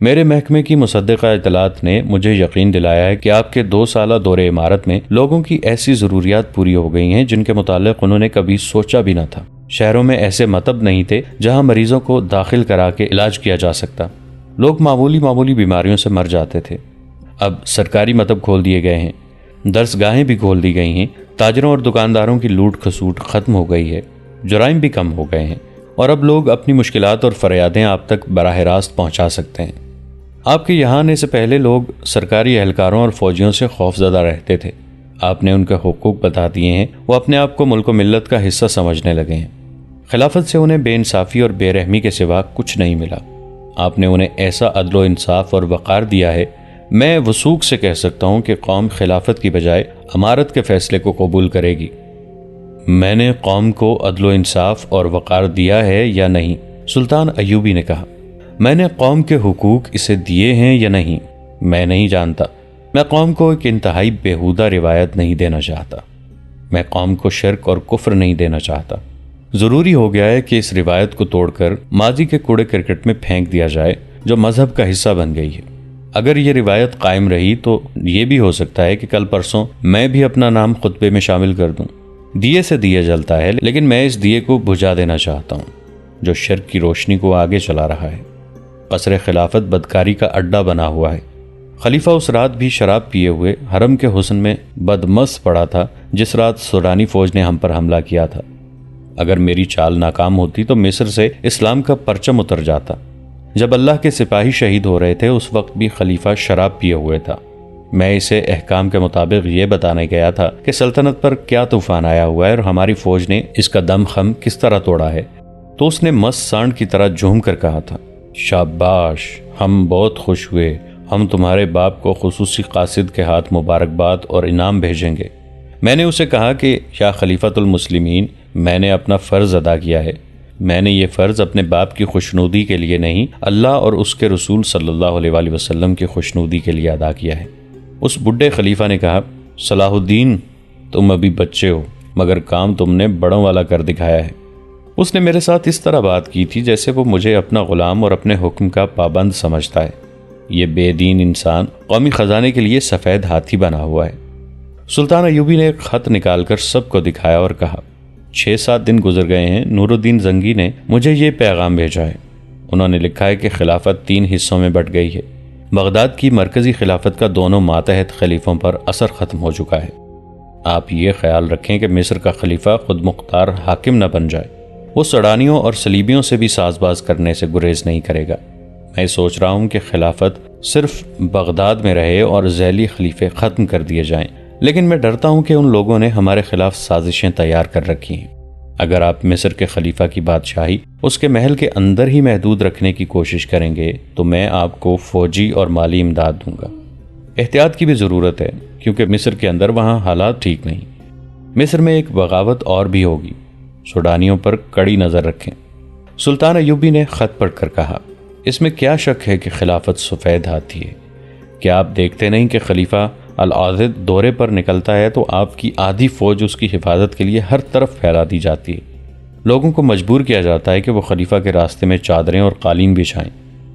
میرے محکمے کی مصدقہ اطلاعات نے مجھے یقین دلایا ہے کہ آپ کے 2 سالہ دور عمارت میں لوگوں کی ایسی ضروریات پوری ہو گئی ہیں جن کے متعلق انہوں نے کبھی سوچا بھی نہ تھا۔ شہروں میں ایسے مطب نہیں تھے جہاں مریضوں کو داخل کرا کے علاج کیا جا سکتا۔ لوگ معمولی بیماریوں سے مر جاتے تھے۔ اب سرکاری مطب کھول دیے گئے ہیں، درس گاہیں بھی کھول دی گئی ہیں، تاجروں اور دکانداروں کی لوٹ کھسوٹ ختم ہو گئی ہے، جرائم بھی کم ہو گئے ہیں، اور اب لوگ اپنی مشکلات اور فریادیں آپ تک براہ راست پہنچا سکتے ہیں۔ آپ کے یہاں آنے سے پہلے لوگ سرکاری اہلکاروں اور فوجیوں سے خوف زدہ رہتے تھے۔ آپ نے ان کے حقوق بتا دیے ہیں، وہ اپنے آپ کو ملک و ملت کا حصہ سمجھنے لگے ہیں۔ خلافت سے انہیں بے انصافی اور بے رحمی کے سوا کچھ نہیں ملا۔ آپ نے انہیں ایسا عدل و انصاف اور وقار دیا ہے، میں وثوق سے کہہ سکتا ہوں کہ قوم خلافت کی بجائے امارت کے فیصلے کو قبول کرے گی۔ میں نے قوم کو عدل و انصاف اور وقار دیا ہے یا نہیں؟ سلطان ایوبی نے کہا۔ میں نے قوم کے حقوق اسے دیے ہیں یا نہیں؟ میں نہیں جانتا۔ میں قوم کو ایک انتہائی بیہودہ روایت نہیں دینا چاہتا۔ میں قوم کو شرک اور کفر نہیں دینا چاہتا۔ ضروری ہو گیا ہے کہ اس روایت کو توڑ کر ماضی کے کوڑے کرکٹ میں پھینک دیا جائے جو مذہب کا حصہ بن گئی ہے۔ اگر یہ روایت قائم رہی تو یہ بھی ہو سکتا ہے کہ کل پرسوں میں بھی اپنا نام خطبے میں شامل کر دوں۔ دیے سے دیا جلتا ہے، لیکن میں اس دیے کو بجھا دینا چاہتا ہوں جو شرک کی روشنی کو آگے چلا رہا ہے۔ قصر خلافت بدکاری کا اڈا بنا ہوا ہے۔ خلیفہ اس رات بھی شراب پیے ہوئے حرم کے حسن میں بدمست پڑا تھا جس رات سوڈانی فوج نے ہم پر حملہ کیا تھا۔ اگر میری چال ناکام ہوتی تو مصر سے اسلام کا پرچم اتر جاتا۔ جب اللہ کے سپاہی شہید ہو رہے تھے اس وقت بھی خلیفہ شراب پیے ہوئے تھا۔ میں اسے احکام کے مطابق یہ بتانے گیا تھا کہ سلطنت پر کیا طوفان آیا ہوا ہے اور ہماری فوج نے اس کا دم خم کس طرح توڑا ہے، تو اس نے مست سانڈ کی طرح جھوم کر کہا تھا، شاباش، ہم بہت خوش ہوئے، ہم تمہارے باپ کو خصوصی قاصد کے ہاتھ مبارکباد اور انعام بھیجیں گے۔ میں نے اسے کہا کہ یا خلیفۃ المسلمین، میں نے اپنا فرض ادا کیا ہے۔ میں نے یہ فرض اپنے باپ کی خوشنودی کے لیے نہیں، اللہ اور اس کے رسول صلی اللہ علیہ وآلہ وسلم کی خوشنودی کے لیے ادا کیا ہے۔ اس بڈھے خلیفہ نے کہا، صلاح الدین، تم ابھی بچے ہو مگر کام تم نے بڑوں والا کر دکھایا ہے۔ اس نے میرے ساتھ اس طرح بات کی تھی جیسے وہ مجھے اپنا غلام اور اپنے حکم کا پابند سمجھتا ہے۔ یہ بے دین انسان قومی خزانے کے لیے سفید ہاتھی بنا ہوا ہے۔ سلطان ایوبی نے ایک خط نکال کر سب کو دکھایا اور کہا، 6-7 دن گزر گئے ہیں، نور الدین زنگی نے مجھے یہ پیغام بھیجا ہے۔ انہوں نے لکھا ہے کہ خلافت 3 حصوں میں بٹ گئی ہے۔ بغداد کی مرکزی خلافت کا دونوں ماتحت خلیفوں پر اثر ختم ہو چکا ہے۔ آپ یہ خیال رکھیں کہ مصر کا خلیفہ خود مختار حاکم نہ بن جائے۔ وہ سڑانیوں اور صلیبیوں سے بھی ساز باز کرنے سے گریز نہیں کرے گا۔ میں سوچ رہا ہوں کہ خلافت صرف بغداد میں رہے اور ذیلی خلیفے ختم کر دیے جائیں، لیکن میں ڈرتا ہوں کہ ان لوگوں نے ہمارے خلاف سازشیں تیار کر رکھی ہیں۔ اگر آپ مصر کے خلیفہ کی بادشاہی اس کے محل کے اندر ہی محدود رکھنے کی کوشش کریں گے تو میں آپ کو فوجی اور مالی امداد دوں گا۔ احتیاط کی بھی ضرورت ہے کیونکہ مصر کے اندر وہاں حالات ٹھیک نہیں۔ مصر میں ایک بغاوت اور بھی ہوگی، سوڈانیوں پر کڑی نظر رکھیں۔ سلطان ایوبی نے خط پڑھ کر کہا، اس میں کیا شک ہے کہ خلافت سفید ہاتھی ہے؟ کیا آپ دیکھتے نہیں کہ خلیفہ العاضد دورے پر نکلتا ہے تو آپ کی آدھی فوج اس کی حفاظت کے لیے ہر طرف پھیلا دی جاتی ہے۔ لوگوں کو مجبور کیا جاتا ہے کہ وہ خلیفہ کے راستے میں چادریں اور قالین بچھائیں۔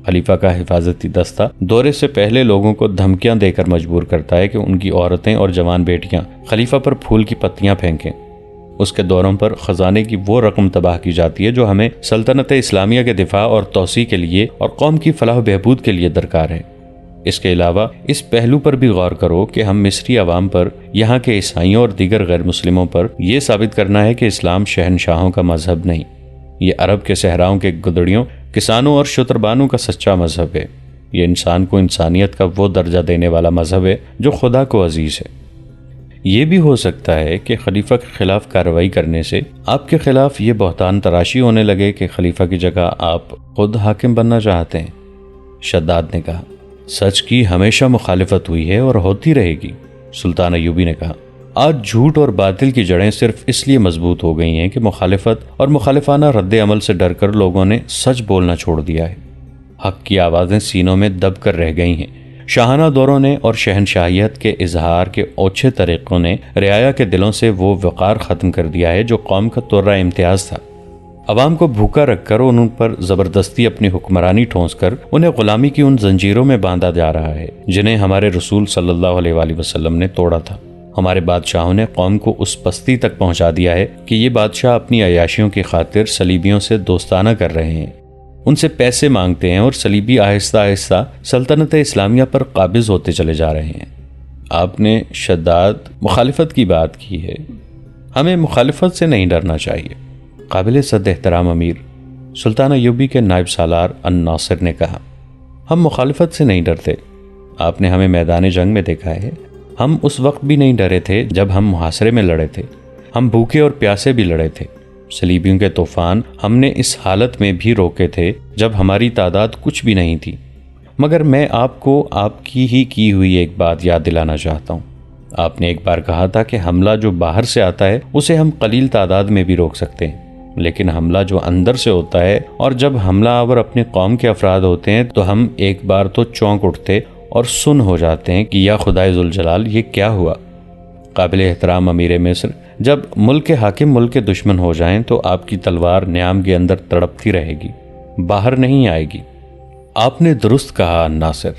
خلیفہ کا حفاظتی دستہ دورے سے پہلے لوگوں کو دھمکیاں دے کر مجبور کرتا ہے کہ ان کی عورتیں اور جوان بیٹیاں خلیفہ پر پھول کی پتیاں پھینکیں۔ اس کے دوروں پر خزانے کی وہ رقم تباہ کی جاتی ہے جو ہمیں سلطنت اسلامیہ کے دفاع اور توسیع کے لیے اور قوم کی فلاح و بہبود کے لیے درکار ہے۔ اس کے علاوہ اس پہلو پر بھی غور کرو کہ ہم مصری عوام پر، یہاں کے عیسائیوں اور دیگر غیر مسلموں پر یہ ثابت کرنا ہے کہ اسلام شہنشاہوں کا مذہب نہیں، یہ عرب کے صحراؤں کے گدڑیوں، کسانوں اور شتربانوں کا سچا مذہب ہے۔ یہ انسان کو انسانیت کا وہ درجہ دینے والا مذہب ہے جو خدا کو عزیز ہے۔ یہ بھی ہو سکتا ہے کہ خلیفہ کے خلاف کارروائی کرنے سے آپ کے خلاف یہ بہتان تراشی ہونے لگے کہ خلیفہ کی جگہ آپ خود حاکم بننا چاہتے ہیں۔ شداد نے کہا، سچ کی ہمیشہ مخالفت ہوئی ہے اور ہوتی رہے گی۔ سلطان ایوبی نے کہا، آج جھوٹ اور باطل کی جڑیں صرف اس لیے مضبوط ہو گئی ہیں کہ مخالفت اور مخالفانہ رد عمل سے ڈر کر لوگوں نے سچ بولنا چھوڑ دیا ہے۔ حق کی آوازیں سینوں میں دب کر رہ گئی ہیں۔ شاہانہ دوروں نے اور شہنشاہیت کے اظہار کے اوچھے طریقوں نے رعایا کے دلوں سے وہ وقار ختم کر دیا ہے جو قوم کا ترہ امتیاز تھا۔ عوام کو بھوکا رکھ کر ان پر زبردستی اپنی حکمرانی ٹھونس کر انہیں غلامی کی ان زنجیروں میں باندھا جا رہا ہے جنہیں ہمارے رسول صلی اللہ علیہ وآلہ وسلم نے توڑا تھا۔ ہمارے بادشاہوں نے قوم کو اس پستی تک پہنچا دیا ہے کہ یہ بادشاہ اپنی عیاشیوں کی خاطر صلیبیوں سے دوستانہ کر رہے ہیں، ان سے پیسے مانگتے ہیں، اور صلیبی آہستہ آہستہ سلطنت اسلامیہ پر قابض ہوتے چلے جا رہے ہیں۔ آپ نے شداد مخالفت کی بات کی ہے، ہمیں مخالفت سے نہیں ڈرنا چاہیے۔ قابل صد احترام امیر سلطان ایوبی کے نائب سالار الناصر نے کہا، ہم مخالفت سے نہیں ڈرتے۔ آپ نے ہمیں میدان جنگ میں دیکھا ہے، ہم اس وقت بھی نہیں ڈرے تھے جب ہم محاصرے میں لڑے تھے، ہم بھوکے اور پیاسے بھی لڑے تھے۔ صلیبیوں کے طوفان ہم نے اس حالت میں بھی روکے تھے جب ہماری تعداد کچھ بھی نہیں تھی۔ مگر میں آپ کو آپ کی ہوئی ایک بات یاد دلانا چاہتا ہوں۔ آپ نے ایک بار کہا تھا کہ حملہ جو باہر سے آتا ہے اسے ہم قلیل تعداد میں بھی روک سکتے ہیں، لیکن حملہ جو اندر سے ہوتا ہے، اور جب حملہ آور اپنی قوم کے افراد ہوتے ہیں تو ہم ایک بار تو چونک اٹھتے اور سن ہو جاتے ہیں کہ یا خدائے ذوالجلال یہ کیا ہوا۔ قابل احترام امیر مصر، جب ملک کے حاکم ملک کے دشمن ہو جائیں تو آپ کی تلوار نیام کے اندر تڑپتی رہے گی، باہر نہیں آئے گی۔ آپ نے درست کہا ناصر،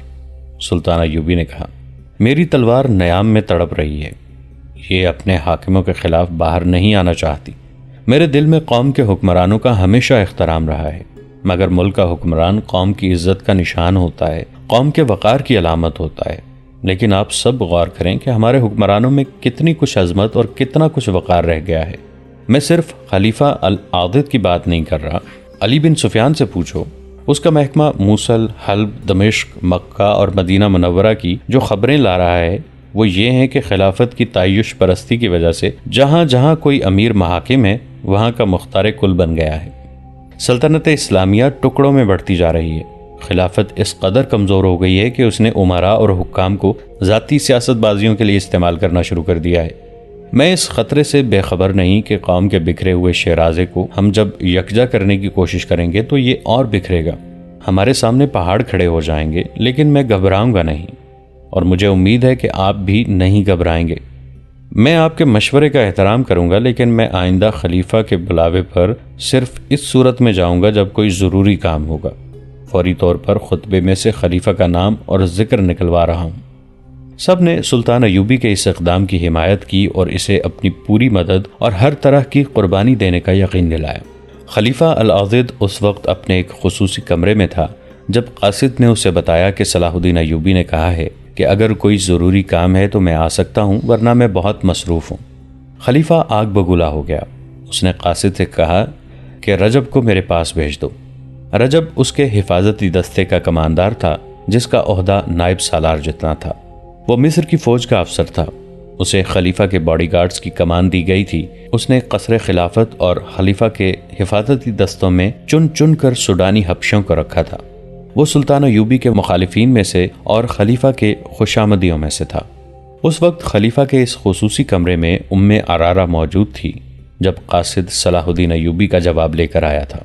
سلطان ایوبی نے کہا، میری تلوار نیام میں تڑپ رہی ہے، یہ اپنے حاکموں کے خلاف باہر نہیں آنا چاہتی۔ میرے دل میں قوم کے حکمرانوں کا ہمیشہ احترام رہا ہے، مگر ملک کا حکمران قوم کی عزت کا نشان ہوتا ہے، قوم کے وقار کی علامت ہوتا ہے۔ لیکن آپ سب غور کریں کہ ہمارے حکمرانوں میں کتنی کچھ عظمت اور کتنا کچھ وقار رہ گیا ہے۔ میں صرف خلیفہ العاضد کی بات نہیں کر رہا، علی بن سفیان سے پوچھو، اس کا محکمہ موصل، حلب، دمشق، مکہ اور مدینہ منورہ کی جو خبریں لا رہا ہے وہ یہ ہیں کہ خلافت کی تعیش پرستی کی وجہ سے جہاں جہاں کوئی امیر محاکم ہے وہاں کا مختار کل بن گیا ہے۔ سلطنت اسلامیہ ٹکڑوں میں بڑھتی جا رہی ہے۔ خلافت اس قدر کمزور ہو گئی ہے کہ اس نے امراء اور حکام کو ذاتی سیاست بازیوں کے لیے استعمال کرنا شروع کر دیا ہے۔ میں اس خطرے سے بے خبر نہیں کہ قوم کے بکھرے ہوئے شیرازے کو ہم جب یکجا کرنے کی کوشش کریں گے تو یہ اور بکھرے گا، ہمارے سامنے پہاڑ کھڑے ہو جائیں گے، لیکن میں گھبراؤں گا نہیں، اور مجھے امید ہے کہ آپ بھی نہیں گھبرائیں گے۔ میں آپ کے مشورے کا احترام کروں گا، لیکن میں آئندہ خلیفہ کے بلاوے پر صرف اس صورت میں جاؤں گا جب کوئی ضروری کام ہوگا۔ فوری طور پر خطبے میں سے خلیفہ کا نام اور ذکر نکلوا رہا ہوں۔ سب نے سلطان ایوبی کے اس اقدام کی حمایت کی اور اسے اپنی پوری مدد اور ہر طرح کی قربانی دینے کا یقین دلایا۔ خلیفہ العاضد اس وقت اپنے ایک خصوصی کمرے میں تھا جب قاصد نے اسے بتایا کہ صلاح الدین ایوبی نے کہا ہے کہ اگر کوئی ضروری کام ہے تو میں آ سکتا ہوں، ورنہ میں بہت مصروف ہوں۔ خلیفہ آگ بگولا ہو گیا۔ اس نے قاصد سے کہا کہ رجب کو میرے پاس بھیج دو۔ رجب اس کے حفاظتی دستے کا کماندار تھا جس کا عہدہ نائب سالار جتنا تھا۔ وہ مصر کی فوج کا افسر تھا، اسے خلیفہ کے باڈی گارڈز کی کمان دی گئی تھی۔ اس نے قصر خلافت اور خلیفہ کے حفاظتی دستوں میں چن چن کر سوڈانی حبشوں کو رکھا تھا۔ وہ سلطان ایوبی کے مخالفین میں سے اور خلیفہ کے خوشامدیوں میں سے تھا۔ اس وقت خلیفہ کے اس خصوصی کمرے میں عرارہ موجود تھی جب قاصد صلاح الدین ایوبی کا جواب لے کر آیا تھا۔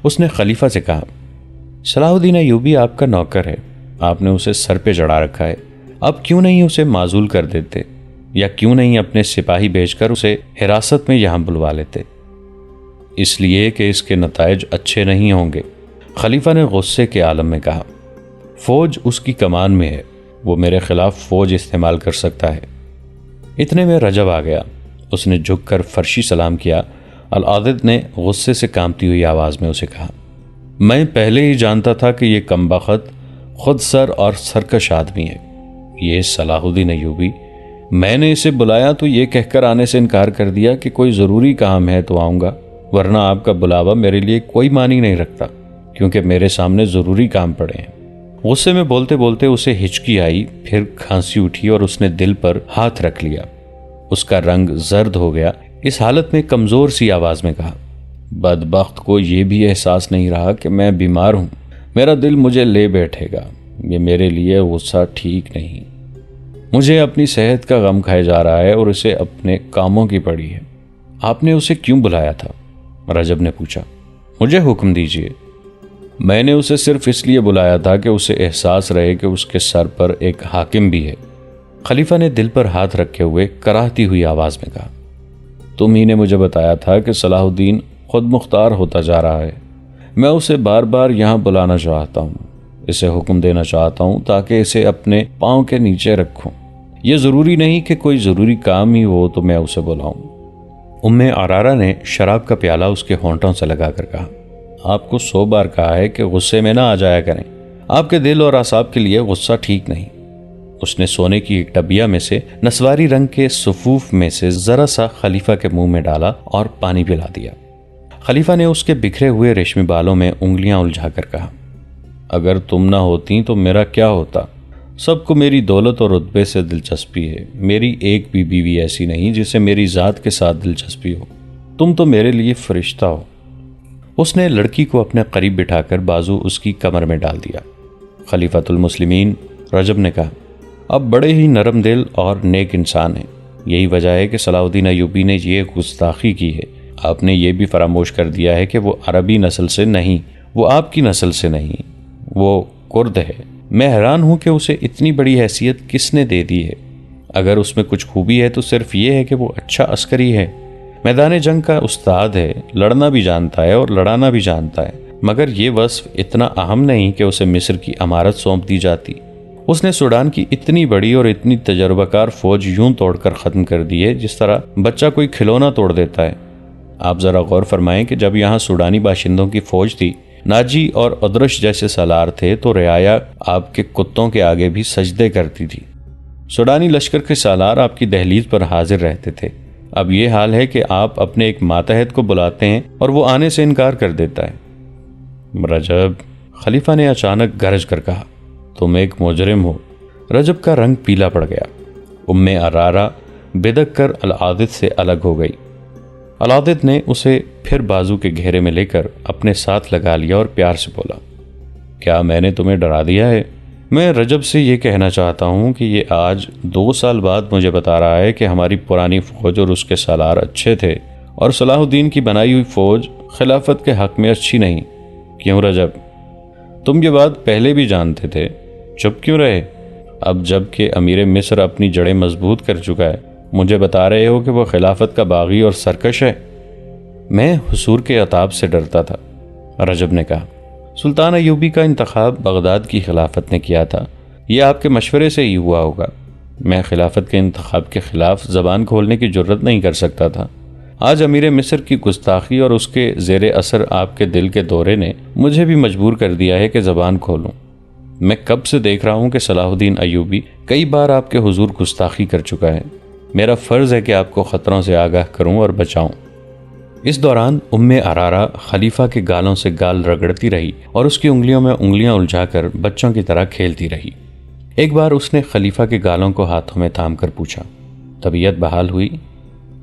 اس نے خلیفہ سے کہا، صلاح الدین ایوبی آپ کا نوکر ہے، آپ نے اسے سر پہ چڑھا رکھا ہے، اب کیوں نہیں اسے معزول کر دیتے، یا کیوں نہیں اپنے سپاہی بھیج کر اسے حراست میں یہاں بلوا لیتے؟ اس لیے کہ اس کے نتائج اچھے نہیں ہوں گے، خلیفہ نے غصے کے عالم میں کہا۔ فوج اس کی کمان میں ہے، وہ میرے خلاف فوج استعمال کر سکتا ہے۔ اتنے میں رجب آ گیا، اس نے جھک کر فرشی سلام کیا۔ العاضد نے غصے سے کانپتی ہوئی آواز میں اسے کہا، میں پہلے ہی جانتا تھا کہ یہ کمبخت خود سر اور سرکش آدمی ہے، یہ صلاح الدین ایوبی۔ میں نے اسے بلایا تو یہ کہہ کر آنے سے انکار کر دیا کہ کوئی ضروری کام ہے تو آؤں گا، ورنہ آپ کا بلاوا میرے لیے کوئی معنی نہیں رکھتا، کیونکہ میرے سامنے ضروری کام پڑے ہیں۔ غصے میں بولتے بولتے اسے ہچکی آئی، پھر کھانسی اٹھی اور اس نے دل پر ہاتھ رکھ لیا۔ اس کا رنگ زرد ہو گیا۔ اس حالت میں کمزور سی آواز میں کہا، بدبخت کو یہ بھی احساس نہیں رہا کہ میں بیمار ہوں، میرا دل مجھے لے بیٹھے گا، یہ میرے لیے غصہ ٹھیک نہیں، مجھے اپنی صحت کا غم کھائے جا رہا ہے اور اسے اپنے کاموں کی پڑی ہے۔ آپ نے اسے کیوں بلایا تھا؟ رجب نے پوچھا۔ مجھے حکم دیجیے۔ میں نے اسے صرف اس لیے بلایا تھا کہ اسے احساس رہے کہ اس کے سر پر ایک حاکم بھی ہے۔ خلیفہ نے دل پر ہاتھ رکھے ہوئے کراہتی ہوئی آواز میں کہا، تم ہی نے مجھے بتایا تھا کہ صلاح الدین خود مختار ہوتا جا رہا ہے۔ میں اسے بار بار یہاں بلانا چاہتا ہوں، اسے حکم دینا چاہتا ہوں تاکہ اسے اپنے پاؤں کے نیچے رکھوں۔ یہ ضروری نہیں کہ کوئی ضروری کام ہی ہو تو میں اسے بلاؤں۔ عرارہ نے شراب کا پیالہ اس کے ہونٹوں سے لگا کر کہا، آپ کو 100 بار کہا ہے کہ غصے میں نہ آ جایا کریں، آپ کے دل اور اعصاب کے لیے غصہ ٹھیک نہیں۔ اس نے سونے کی ایک ڈبیا میں سے نسواری رنگ کے صفوف میں سے ذرا سا خلیفہ کے منہ میں ڈالا اور پانی پلا دیا۔ خلیفہ نے اس کے بکھرے ہوئے ریشمی بالوں میں انگلیاں الجھا کر کہا، اگر تم نہ ہوتی تو میرا کیا ہوتا؟ سب کو میری دولت اور رتبے سے دلچسپی ہے، میری ایک بھی بیوی ایسی نہیں جسے میری ذات کے ساتھ دلچسپی ہو۔ تم تو میرے لیے فرشتہ ہو۔ اس نے لڑکی کو اپنے قریب بٹھا کر بازو اس کی کمر میں ڈال دیا۔ خلیفۃ المسلمین رجب نے کہا، آپ بڑے ہی نرم دل اور نیک انسان ہیں، یہی وجہ ہے کہ صلاح الدین ایوبی نے یہ گستاخی کی ہے۔ آپ نے یہ بھی فراموش کر دیا ہے کہ وہ عربی نسل سے نہیں، وہ آپ کی نسل سے نہیں، وہ کرد ہے۔ میں حیران ہوں کہ اسے اتنی بڑی حیثیت کس نے دے دی ہے۔ اگر اس میں کچھ خوبی ہے تو صرف یہ ہے کہ وہ اچھا عسکری ہے، میدان جنگ کا استاد ہے، لڑنا بھی جانتا ہے اور لڑانا بھی جانتا ہے، مگر یہ وصف اتنا اہم نہیں کہ اسے مصر کی امارت سونپ دی جاتی۔ اس نے سوڈان کی اتنی بڑی اور اتنی تجربہ کار فوج یوں توڑ کر ختم کر دی ہے جس طرح بچہ کوئی کھلونا توڑ دیتا ہے۔ آپ ذرا غور فرمائیں کہ جب یہاں سوڈانی باشندوں کی فوج تھی، ناجی اور ادرش جیسے سالار تھے، تو رعایا آپ کے کتوں کے آگے بھی سجدے کرتی تھی۔ سوڈانی لشکر کے سالار آپ کی دہلیز پر حاضر رہتے تھے۔ اب یہ حال ہے کہ آپ اپنے ایک ماتحت کو بلاتے ہیں اور وہ آنے سے انکار کر دیتا ہے۔ رجب، خلیفہ نے اچانک گرج کر کہا، تم ایک مجرم ہو۔ رجب کا رنگ پیلا پڑ گیا۔ عرارہ بدک کر العادت سے الگ ہو گئی۔ العادت نے اسے پھر بازو کے گھیرے میں لے کر اپنے ساتھ لگا لیا اور پیار سے بولا، کیا میں نے تمہیں ڈرا دیا ہے؟ میں رجب سے یہ کہنا چاہتا ہوں کہ یہ آج 2 سال بعد مجھے بتا رہا ہے کہ ہماری پرانی فوج اور اس کے سالار اچھے تھے اور صلاح الدین کی بنائی ہوئی فوج خلافت کے حق میں اچھی نہیں۔ کیوں رجب؟ تم یہ بات پہلے بھی جانتے تھے، چپ کیوں رہے؟ اب جب کہ امیر مصر اپنی جڑیں مضبوط کر چکا ہے، مجھے بتا رہے ہو کہ وہ خلافت کا باغی اور سرکش ہے؟ میں حضور کے عتاب سے ڈرتا تھا، رجب نے کہا۔ سلطان ایوبی کا انتخاب بغداد کی خلافت نے کیا تھا، یہ آپ کے مشورے سے ہی ہوا ہوگا۔ میں خلافت کے انتخاب کے خلاف زبان کھولنے کی جرت نہیں کر سکتا تھا۔ آج امیر مصر کی گستاخی اور اس کے زیر اثر آپ کے دل کے دورے نے مجھے بھی مجبور کر دیا ہے کہ زبان کھولوں۔ میں کب سے دیکھ رہا ہوں کہ صلاح الدین ایوبی کئی بار آپ کے حضور گستاخی کر چکا ہے۔ میرا فرض ہے کہ آپ کو خطروں سے آگاہ کروں اور بچاؤں۔ اس دوران عرارہ خلیفہ کے گالوں سے گال رگڑتی رہی اور اس کی انگلیوں میں انگلیاں الجھا کر بچوں کی طرح کھیلتی رہی۔ ایک بار اس نے خلیفہ کے گالوں کو ہاتھوں میں تھام کر پوچھا، طبیعت بحال ہوئی؟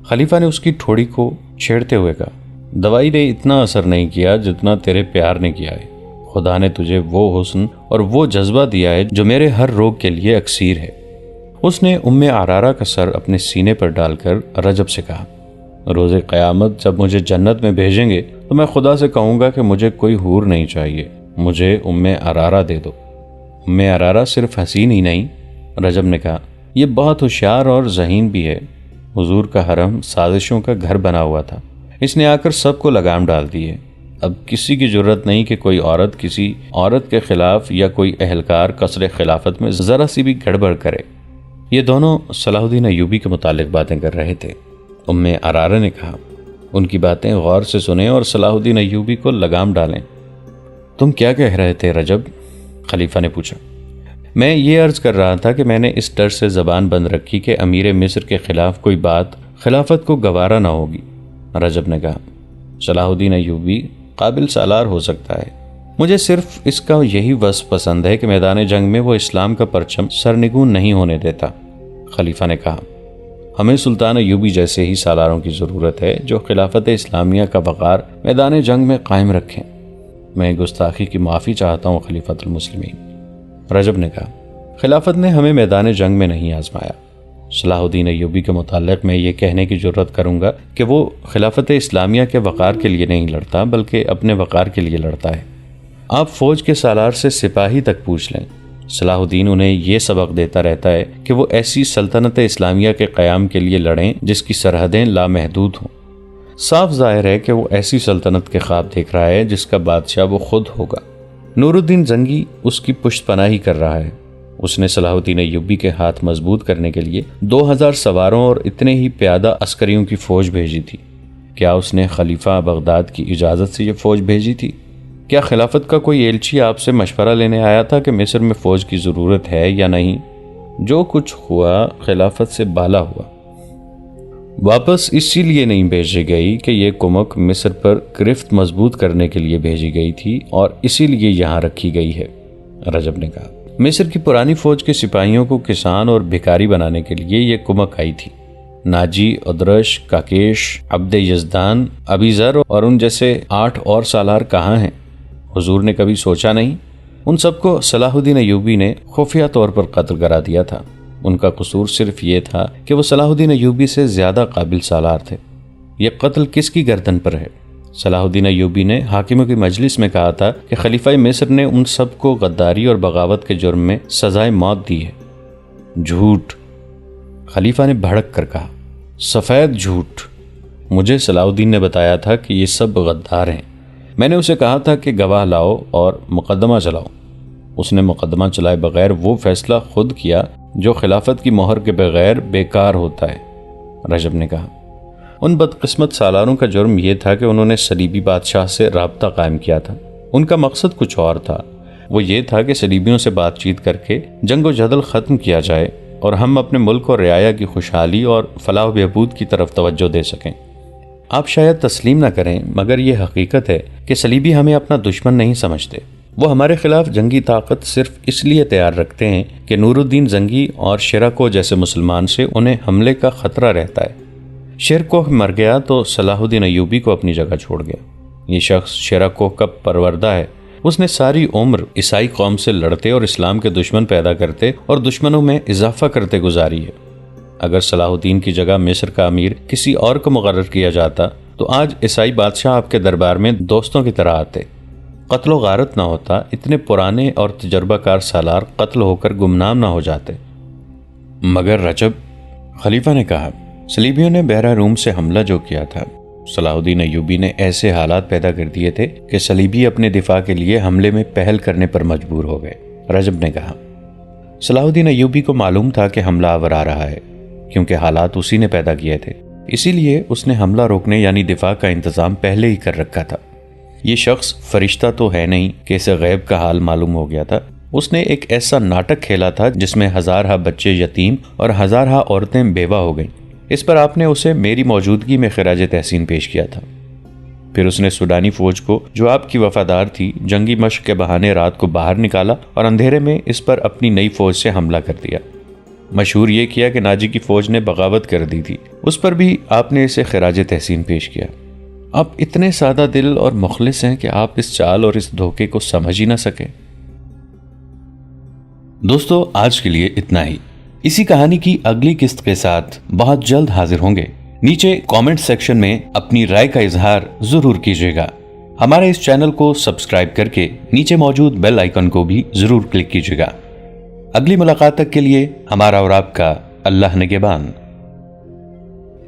خلیفہ نے اس کی ٹھوڑی کو چھیڑتے ہوئے کہا، دوائی نے اتنا اثر نہیں کیا جتنا تیرے پیار نے کیا ہے۔ خدا نے تجھے وہ حسن اور وہ جذبہ دیا ہے جو میرے ہر روگ کے لیے اکسیر ہے۔ اس نے عرارہ کا سر اپنے سینے پر ڈال کر رجب سے کہا، روز قیامت جب مجھے جنت میں بھیجیں گے تو میں خدا سے کہوں گا کہ مجھے کوئی حور نہیں چاہیے، مجھے عرارہ دے دو۔ عرارہ صرف حسین ہی نہیں، رجب نے کہا، یہ بہت ہوشیار اور ذہین بھی ہے۔ حضور کا حرم سازشوں کا گھر بنا ہوا تھا، اس نے آ کر سب کو لگام ڈال دی ہے۔ اب کسی کی ضرورت نہیں کہ کوئی عورت کسی عورت کے خلاف یا کوئی اہلکار قصر خلافت میں ذرا سی بھی گڑبڑ کرے۔ یہ دونوں صلاح الدین ایوبی کے متعلق باتیں کر رہے تھے۔ عرارہ نے کہا، ان کی باتیں غور سے سنیں اور صلاح الدین ایوبی کو لگام ڈالیں۔ تم کیا کہہ رہے تھے رجب؟ خلیفہ نے پوچھا۔ میں یہ عرض کر رہا تھا کہ میں نے اس ڈر سے زبان بند رکھی کہ امیر مصر کے خلاف کوئی بات خلافت کو گوارا نہ ہوگی، رجب نے کہا۔ صلاح الدین ایوبی قابل سالار ہو سکتا ہے، مجھے صرف اس کا یہی وصف پسند ہے کہ میدان جنگ میں وہ اسلام کا پرچم سرنگون نہیں ہونے دیتا، خلیفہ نے کہا۔ ہمیں سلطان ایوبی جیسے ہی سالاروں کی ضرورت ہے جو خلافت اسلامیہ کا وقار میدان جنگ میں قائم رکھیں۔ میں گستاخی کی معافی چاہتا ہوں خلیفۃ المسلمین، رجب نے کہا۔ خلافت نے ہمیں میدان جنگ میں نہیں آزمایا۔ صلاح الدین ایوبی کے متعلق میں یہ کہنے کی جرت کروں گا کہ وہ خلافت اسلامیہ کے وقار کے لیے نہیں لڑتا بلکہ اپنے وقار کے لیے لڑتا ہے۔ آپ فوج کے سالار سے سپاہی تک پوچھ لیں، صلاح الدین انہیں یہ سبق دیتا رہتا ہے کہ وہ ایسی سلطنت اسلامیہ کے قیام کے لیے لڑیں جس کی سرحدیں لامحدود ہوں۔ صاف ظاہر ہے کہ وہ ایسی سلطنت کے خواب دیکھ رہا ہے جس کا بادشاہ وہ خود ہوگا۔ نور الدین زنگی اس کی پشت پناہی کر رہا ہے۔ اس نے صلاح الدین ایوبی کے ہاتھ مضبوط کرنے کے لیے 2000 سواروں اور اتنے ہی پیادہ عسکریوں کی فوج بھیجی تھی۔ کیا اس نے خلیفہ بغداد کی اجازت سے یہ فوج بھیجی تھی؟ کیا خلافت کا کوئی ایلچی آپ سے مشورہ لینے آیا تھا کہ مصر میں فوج کی ضرورت ہے یا نہیں؟ جو کچھ ہوا خلافت سے بالا ہوا۔ واپس اسی لیے نہیں بھیجی گئی کہ یہ کمک مصر پر گرفت مضبوط کرنے کے لیے بھیجی گئی تھی اور اسی لیے یہاں رکھی گئی ہے، رجب نے کہا۔ مصر کی پرانی فوج کے سپاہیوں کو کسان اور بھکاری بنانے کے لیے یہ کمک آئی تھی۔ ناجی، ادرش، کاکیش، عبد یزدان، ابی ذر اور ان جیسے 8 اور سالار کہاں ہیں؟ حضور نے کبھی سوچا نہیں؟ ان سب کو صلاح الدین ایوبی نے خفیہ طور پر قتل کرا دیا تھا۔ ان کا قصور صرف یہ تھا کہ وہ صلاح الدین ایوبی سے زیادہ قابل سالار تھے۔ یہ قتل کس کی گردن پر ہے؟ صلاح الدین ایوبی نے حاکموں کی مجلس میں کہا تھا کہ خلیفہ مصر نے ان سب کو غداری اور بغاوت کے جرم میں سزائے موت دی ہے۔ جھوٹ، خلیفہ نے بھڑک کر کہا، سفید جھوٹ۔ مجھے صلاح الدین نے بتایا تھا کہ یہ سب غدار ہیں۔ میں نے اسے کہا تھا کہ گواہ لاؤ اور مقدمہ چلاؤ۔ اس نے مقدمہ چلائے بغیر وہ فیصلہ خود کیا جو خلافت کی مہر کے بغیر بیکار ہوتا ہے، رجب نے کہا۔ ان بدقسمت سالاروں کا جرم یہ تھا کہ انہوں نے صلیبی بادشاہ سے رابطہ قائم کیا تھا۔ ان کا مقصد کچھ اور تھا، وہ یہ تھا کہ صلیبیوں سے بات چیت کر کے جنگ و جدل ختم کیا جائے اور ہم اپنے ملک اور رعایا کی خوشحالی اور فلاح و بہبود کی طرف توجہ دے سکیں۔ آپ شاید تسلیم نہ کریں مگر یہ حقیقت ہے کہ صلیبی ہمیں اپنا دشمن نہیں سمجھتے۔ وہ ہمارے خلاف جنگی طاقت صرف اس لیے تیار رکھتے ہیں کہ نور الدین زنگی اور شیراکو جیسے مسلمان سے انہیں حملے کا خطرہ رہتا ہے۔ شیراکو مر گیا تو صلاح الدین ایوبی کو اپنی جگہ چھوڑ گیا۔ یہ شخص شیراکو کا پروردہ ہے۔ اس نے ساری عمر عیسائی قوم سے لڑتے اور اسلام کے دشمن پیدا کرتے اور دشمنوں میں اضافہ کرتے گزاری ہے۔ اگر صلاح الدین کی جگہ مصر کا امیر کسی اور کو مقرر کیا جاتا تو آج عیسائی بادشاہ آپ کے دربار میں دوستوں کی طرح آتے، قتل و غارت نہ ہوتا، اتنے پرانے اور تجربہ کار سالار قتل ہو کر گمنام نہ ہو جاتے۔ مگر رجب، خلیفہ نے کہا، صلیبیوں نے بحیرہ روم سے حملہ جو کیا تھا، صلاح الدین ایوبی نے ایسے حالات پیدا کر دیے تھے کہ صلیبی اپنے دفاع کے لیے حملے میں پہل کرنے پر مجبور ہو گئے، رجب نے کہا۔ صلاح الدین ایوبی کو معلوم تھا کہ حملہ آور آ رہا ہے، کیونکہ حالات اسی نے پیدا کیے تھے، اسی لیے اس نے حملہ روکنے یعنی دفاع کا انتظام پہلے ہی کر رکھا تھا۔ یہ شخص فرشتہ تو ہے نہیں کہ اسے غیب کا حال معلوم ہو گیا تھا۔ اس نے ایک ایسا ناٹک کھیلا تھا جس میں ہزارہ بچے یتیم اور ہزارہ عورتیں بیوہ ہو گئیں۔ اس پر آپ نے اسے میری موجودگی میں خراج تحسین پیش کیا تھا۔ پھر اس نے سوڈانی فوج کو جو آپ کی وفادار تھی جنگی مشق کے بہانے رات کو باہر نکالا اور اندھیرے میں اس پر اپنی نئی فوج سے حملہ کر دیا۔ مشہور یہ کیا کہ ناجی کی فوج نے بغاوت کر دی تھی، اس پر بھی آپ نے اسے خراج تحسین پیش کیا۔ آپ اتنے سادہ دل اور مخلص ہیں کہ آپ اس چال اور اس دھوکے کو سمجھ ہی نہ سکے۔ دوستو، آج کے لیے اتنا ہی۔ اسی کہانی کی اگلی قسط کے ساتھ بہت جلد حاضر ہوں گے۔ نیچے کامنٹ سیکشن میں اپنی رائے کا اظہار ضرور کیجیے گا۔ ہمارے اس چینل کو سبسکرائب کر کے نیچے موجود بیل آئیکن کو بھی ضرور کلک کیجیے گا۔ اگلی ملاقات تک کے لیے ہمارا اور آپ کا اللہ نگہبان۔